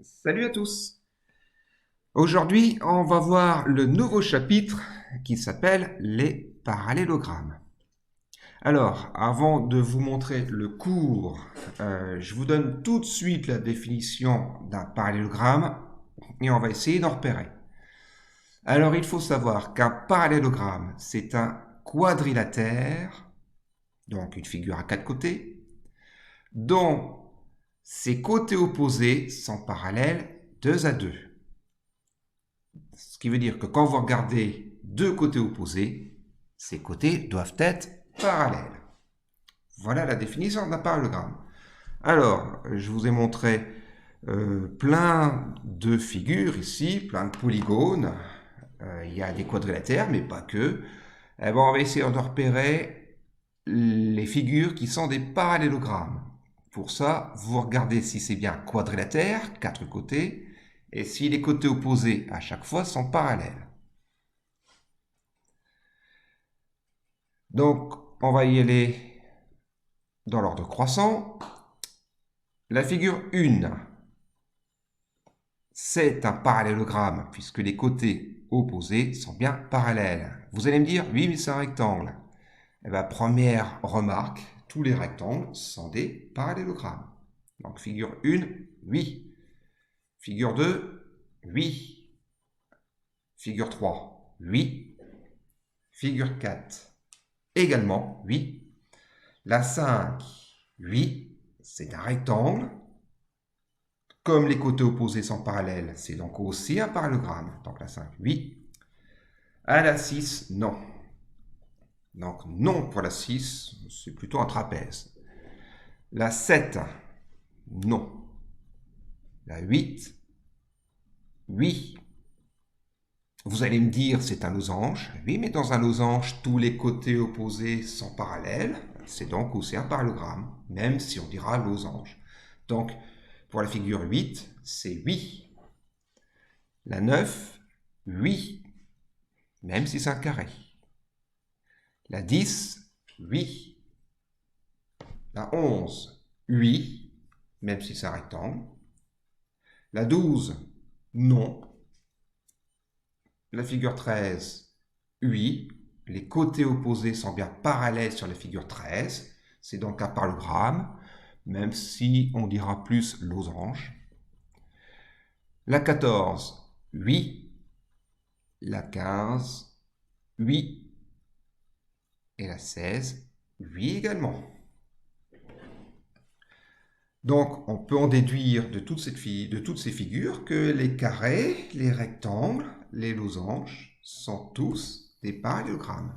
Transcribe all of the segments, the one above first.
Salut à tous! Aujourd'hui, on va voir le nouveau chapitre qui s'appelle les parallélogrammes. Alors, avant de vous montrer le cours, je vous donne tout de suite la définition d'un parallélogramme et on va essayer d'en repérer. Alors, il faut savoir qu'un parallélogramme, c'est un quadrilatère, donc une figure à quatre côtés, dont ses côtés opposés sont parallèles 2 à 2. Ce qui veut dire que quand vous regardez deux côtés opposés, ces côtés doivent être parallèles. Voilà la définition d'un parallélogramme. Alors, je vous ai montré plein de figures ici, plein de polygones. Il y a des quadrilatères, mais pas que. Eh ben, on va essayer de repérer les figures qui sont des parallélogrammes. Pour ça, vous regardez si c'est bien quadrilatère, quatre côtés, et si les côtés opposés à chaque fois sont parallèles. Donc, on va y aller dans l'ordre croissant. La figure 1, c'est un parallélogramme puisque les côtés opposés sont bien parallèles. Vous allez me dire, oui, mais c'est un rectangle. Eh bien, première remarque, tous les rectangles sont des parallélogrammes. Donc, figure 1, oui. Figure 2, oui. Figure 3, oui. Figure 4, également, oui. La 5, oui, c'est un rectangle. Comme les côtés opposés sont parallèles, c'est donc aussi un parallélogramme. Donc la 5, oui. À la 6, non. Donc non pour la 6, c'est plutôt un trapèze. La 7, non. La 8, oui. Vous allez me dire, c'est un losange. Oui, mais dans un losange, tous les côtés opposés sont parallèles. C'est donc aussi un parallélogramme, même si on dira losange. Donc, pour la figure 8, c'est oui. La 9, oui, même si c'est un carré. La 10, oui. La 11, oui, même si c'est un rectangle. La 12, non. La figure 13, oui. Les côtés opposés sont bien parallèles sur la figure 13. C'est donc un parallélogramme, même si on dira plus losange. La 14, oui. La 15, oui. Et la 16, oui également. Donc, on peut en déduire de toutes ces figures que les carrés, les rectangles, les losanges sont tous des parallélogrammes.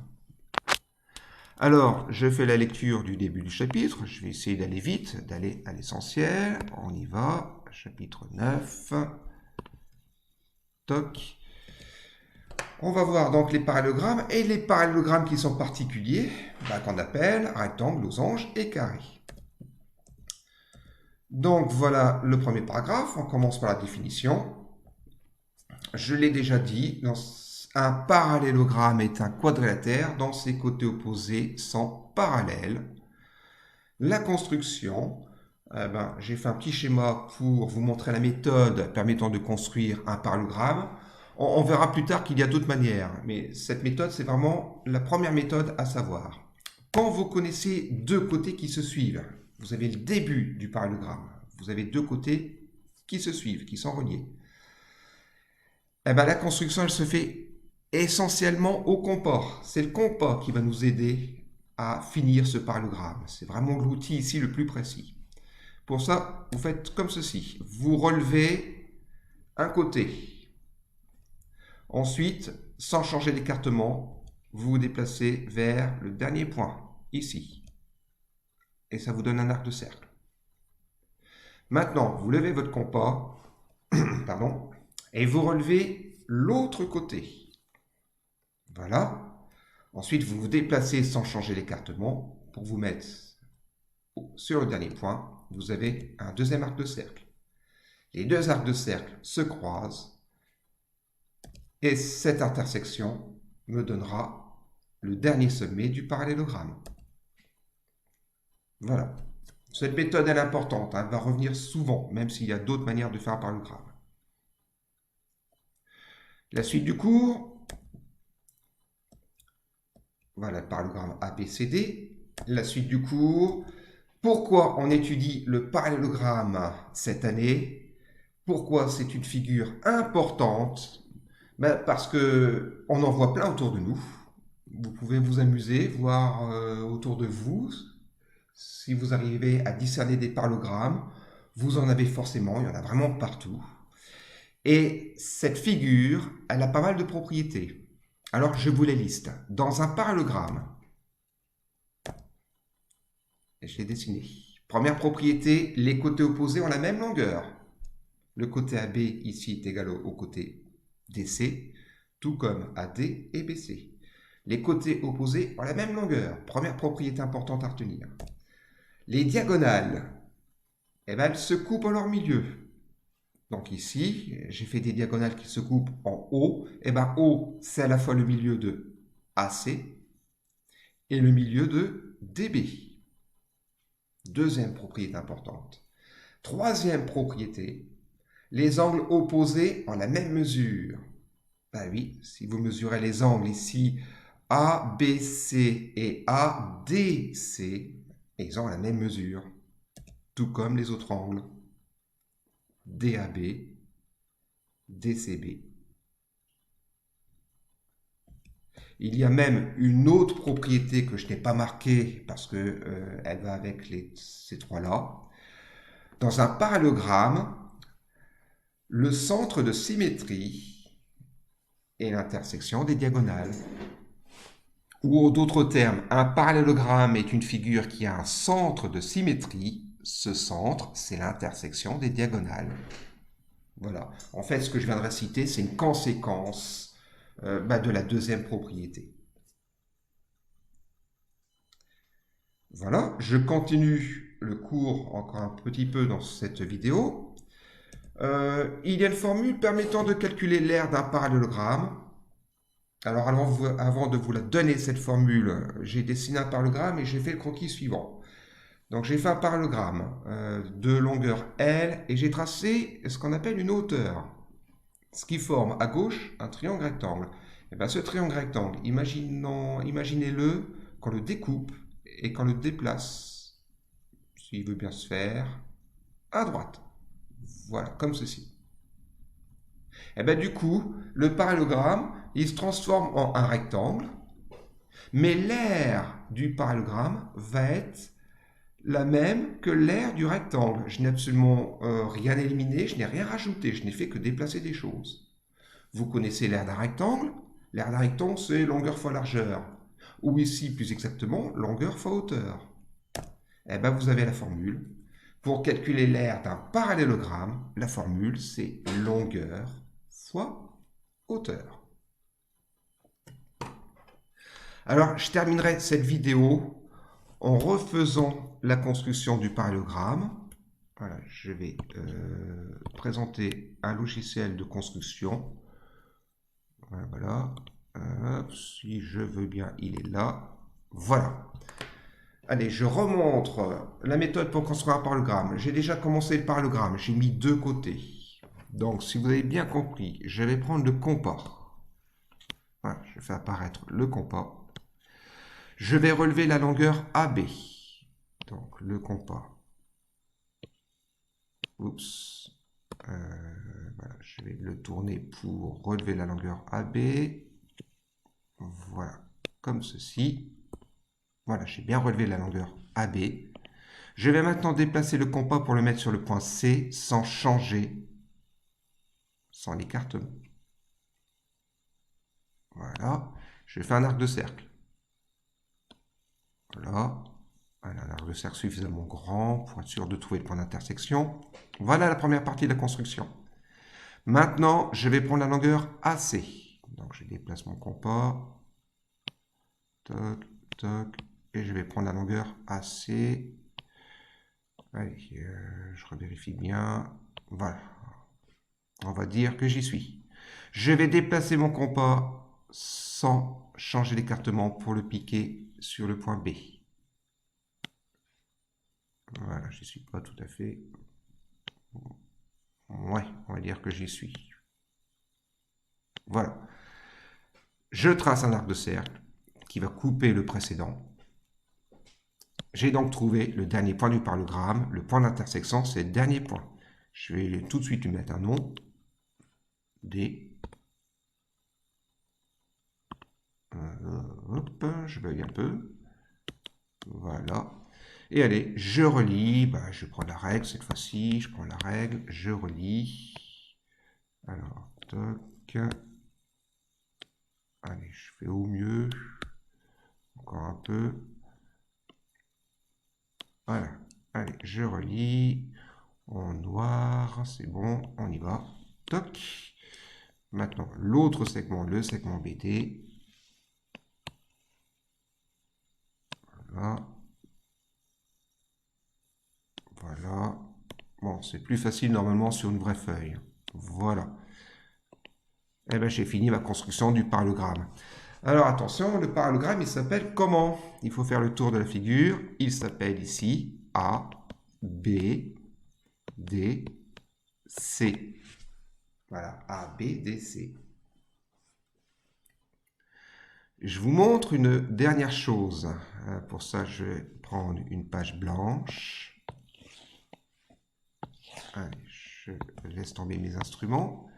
Alors, je fais la lecture du début du chapitre. Je vais essayer d'aller vite, d'aller à l'essentiel. On y va. Chapitre 9. Toc. On va voir donc les parallélogrammes et les parallélogrammes qui sont particuliers, qu'on appelle rectangle, losange et carré. Donc voilà le premier paragraphe, on commence par la définition. Je l'ai déjà dit, un parallélogramme est un quadrilatère dont ses côtés opposés sont parallèles. La construction, j'ai fait un petit schéma pour vous montrer la méthode permettant de construire un parallélogramme. On verra plus tard qu'il y a d'autres manières, mais cette méthode, c'est vraiment la première méthode à savoir. Quand vous connaissez deux côtés qui se suivent, vous avez le début du parallélogramme. Vous avez deux côtés qui se suivent, qui sont reliés. La construction, elle se fait essentiellement au compas. C'est le compas qui va nous aider à finir ce parallélogramme. C'est vraiment l'outil ici le plus précis. Pour ça, vous faites comme ceci. Vous relevez un côté. Ensuite, sans changer l'écartement, vous vous déplacez vers le dernier point, ici. Et ça vous donne un arc de cercle. Maintenant, vous levez votre compas, pardon, et vous relevez l'autre côté. Voilà. Ensuite, vous vous déplacez sans changer l'écartement pour vous mettre sur le dernier point. Vous avez un deuxième arc de cercle. Les deux arcs de cercle se croisent et cette intersection me donnera le dernier sommet du parallélogramme. Voilà. Cette méthode, elle est importante, hein, elle va revenir souvent, même s'il y a d'autres manières de faire un parallélogramme. La suite du cours, voilà le parallélogramme ABCD. La suite du cours, pourquoi on étudie le parallélogramme cette année? Pourquoi c'est une figure importante? Parce qu'on en voit plein autour de nous. Vous pouvez vous amuser, voir autour de vous. Si vous arrivez à discerner des parallélogrammes, vous en avez forcément, il y en a vraiment partout. Et cette figure, elle a pas mal de propriétés. Alors je vous les liste. Dans un parallélogramme, je l'ai dessiné. Première propriété, les côtés opposés ont la même longueur. Le côté AB ici est égal au côté DC, tout comme AD et BC. Les côtés opposés ont la même longueur. Première propriété importante à retenir. Les diagonales, eh ben, elles se coupent en leur milieu. Donc ici, j'ai fait des diagonales qui se coupent en O. Eh ben, O, c'est à la fois le milieu de AC et le milieu de DB. Deuxième propriété importante. Troisième propriété, les angles opposés ont la même mesure. Ben oui, si vous mesurez les angles ici, ABC et ADC, ils ont la même mesure, tout comme les autres angles, DAB, DCB. Il y a même une autre propriété que je n'ai pas marquée parce qu'elle va avec ces trois-là. Dans un parallélogramme, le centre de symétrie est l'intersection des diagonales. Ou en d'autres termes, un parallélogramme est une figure qui a un centre de symétrie. Ce centre, c'est l'intersection des diagonales. Voilà. En fait, ce que je viendrai citer, c'est une conséquence de la deuxième propriété. Voilà, je continue le cours encore un petit peu dans cette vidéo. Il y a une formule permettant de calculer l'aire d'un parallélogramme. Alors avant de vous la donner, cette formule, j'ai dessiné un parallélogramme et j'ai fait le croquis suivant. Donc j'ai fait un parallélogramme de longueur L et j'ai tracé ce qu'on appelle une hauteur, ce qui forme à gauche un triangle rectangle. Et bien ce triangle rectangle, imaginez-le qu'on le découpe et qu'on le déplace, s'il veut bien se faire, à droite. Voilà, comme ceci. Et bien du coup, le parallélogramme, il se transforme en un rectangle, mais l'aire du parallélogramme va être la même que l'aire du rectangle. Je n'ai absolument rien éliminé, je n'ai rien rajouté, je n'ai fait que déplacer des choses. Vous connaissez l'aire d'un rectangle? L'aire d'un rectangle, c'est longueur fois largeur. Ou ici, plus exactement, longueur fois hauteur. Eh bien, vous avez la formule. Pour calculer l'aire d'un parallélogramme, la formule, c'est longueur fois hauteur. Alors, je terminerai cette vidéo en refaisant la construction du parallélogramme. Voilà, je vais présenter un logiciel de construction. Voilà. Si je veux bien, il est là. Voilà. Allez, je remontre la méthode pour construire un parallélogramme. J'ai déjà commencé le parallélogramme. J'ai mis deux côtés. Donc, si vous avez bien compris, je vais prendre le compas. Voilà, je fais apparaître le compas. Je vais relever la longueur AB. Donc, le compas. Oups. Voilà, je vais le tourner pour relever la longueur AB. Voilà, comme ceci. Voilà, j'ai bien relevé la longueur AB. Je vais maintenant déplacer le compas pour le mettre sur le point C sans changer, sans l'écartement. Voilà, je fais un arc de cercle. Voilà, un arc de cercle suffisamment grand pour être sûr de trouver le point d'intersection. Voilà la première partie de la construction. Maintenant, je vais prendre la longueur AC. Donc, je déplace mon compas. Toc, toc. Et je vais prendre la longueur AC. Allez, je revérifie bien. Voilà. On va dire que j'y suis. Je vais déplacer mon compas sans changer l'écartement pour le piquer sur le point B. Voilà, j'y suis pas tout à fait. Ouais, on va dire que j'y suis. Voilà. Je trace un arc de cercle qui va couper le précédent. J'ai donc trouvé le dernier point du parallélogramme. Le point d'intersection, c'est le dernier point. Je vais tout de suite lui mettre un nom. D. Hop, je bug un peu. Voilà. Et allez, je relis. Bah, je prends la règle cette fois-ci. Je prends la règle, je relis. Alors, toc. Allez, je fais au mieux. Encore un peu. Voilà. Allez, je relis. En noir, c'est bon, on y va. Toc. Maintenant, l'autre segment, le segment BD. Voilà. Voilà. Bon, c'est plus facile normalement sur une vraie feuille. Voilà. Et bien, j'ai fini ma construction du parallélogramme. Alors, attention, le parallélogramme, il s'appelle comment? Il faut faire le tour de la figure. Il s'appelle ici A, B, D, C. Voilà, A, B, D, C. Je vous montre une dernière chose. Pour ça, je vais prendre une page blanche. Allez, je laisse tomber mes instruments.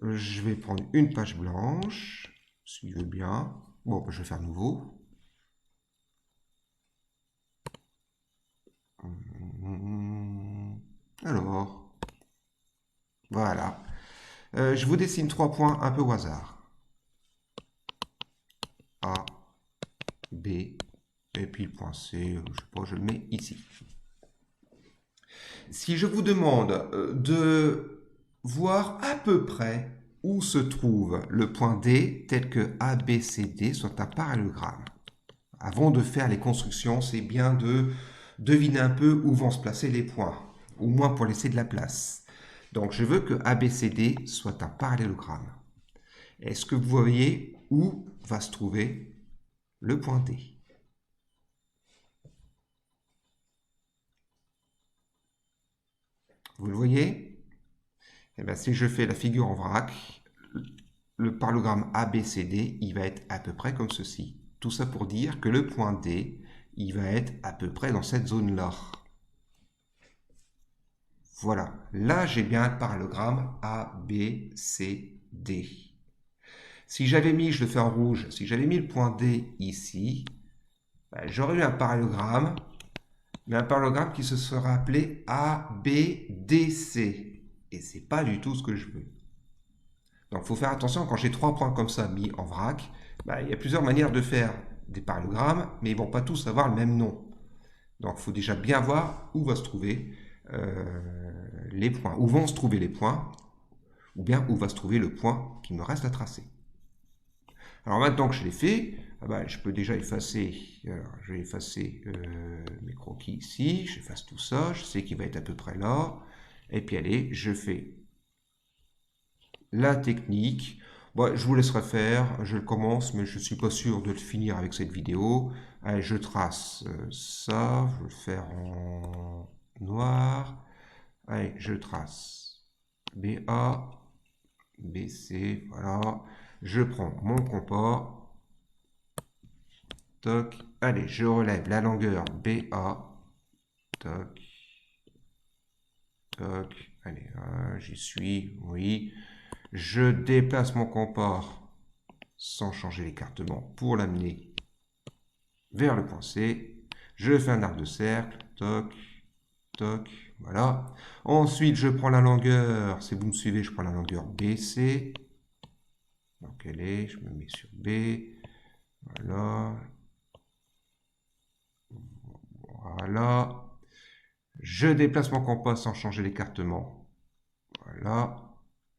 Je vais prendre une page blanche, suivez bien. Bon, je vais faire nouveau. Alors, voilà. Je vous dessine 3 points un peu au hasard. A, B, et puis le point C, je sais pas, je le mets ici. Si je vous demande de voir à peu près où se trouve le point D, tel que ABCD soit un parallélogramme. Avant de faire les constructions, c'est bien de deviner un peu où vont se placer les points, au moins pour laisser de la place. Donc je veux que ABCD soit un parallélogramme. Est-ce que vous voyez où va se trouver le point D? Vous le voyez? Eh bien, si je fais la figure en vrac, le parallélogramme ABCD, il va être à peu près comme ceci. Tout ça pour dire que le point D, il va être à peu près dans cette zone-là. Voilà, là j'ai bien le parallélogramme ABCD. Si j'avais mis, je le fais en rouge, si j'avais mis le point D ici, ben, j'aurais eu un parallélogramme, mais un parallélogramme qui se serait appelé ABDC. Et c'est pas du tout ce que je veux. Donc il faut faire attention, quand j'ai 3 points comme ça mis en vrac, ben, il y a plusieurs manières de faire des parallélogrammes, mais ils ne vont pas tous avoir le même nom. Donc il faut déjà bien voir où va se trouver les points, où vont se trouver les points, ou bien où va se trouver le point qui me reste à tracer. Alors maintenant que je l'ai fait, je peux déjà effacer. Alors, je vais effacer mes croquis ici, j'efface tout ça, je sais qu'il va être à peu près là. Et puis allez, je fais la technique. Bon, je vous laisserai faire, je le commence, mais je ne suis pas sûr de le finir avec cette vidéo. Allez, je trace ça, je vais le faire en noir. Allez, je trace BA, BC, voilà. Je prends mon compas. Toc. Allez, je relève la longueur BA. Toc. Toc. Allez, j'y suis, oui. Je déplace mon compas sans changer l'écartement pour l'amener vers le point C. Je fais un arc de cercle. Toc. Toc. Voilà. Ensuite, je prends la longueur. Si vous me suivez, je prends la longueur BC. Donc, elle est. Je me mets sur B. Voilà. Voilà. Je déplace mon compas sans changer l'écartement. Voilà.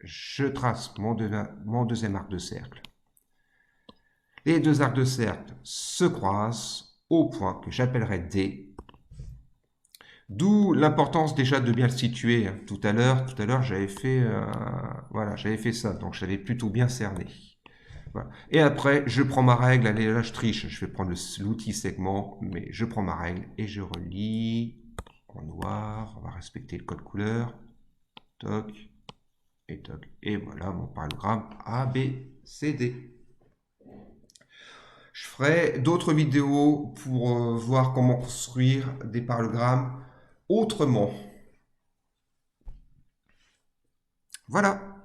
Je trace mon deuxième arc de cercle. Les deux arcs de cercle se croisent au point que j'appellerai D. D'où l'importance déjà de bien le situer. Tout à l'heure, j'avais fait, voilà, j'avais fait ça, donc je l'avais plutôt bien cerné. Voilà. Et après, je prends ma règle. Allez, là, je triche. Je vais prendre l'outil segment, mais je prends ma règle et je relis. en noir. On va respecter le code couleur. Toc et toc. Et voilà mon parallélogramme A, B, C, D. Je ferai d'autres vidéos pour voir comment construire des parallélogrammes autrement. Voilà.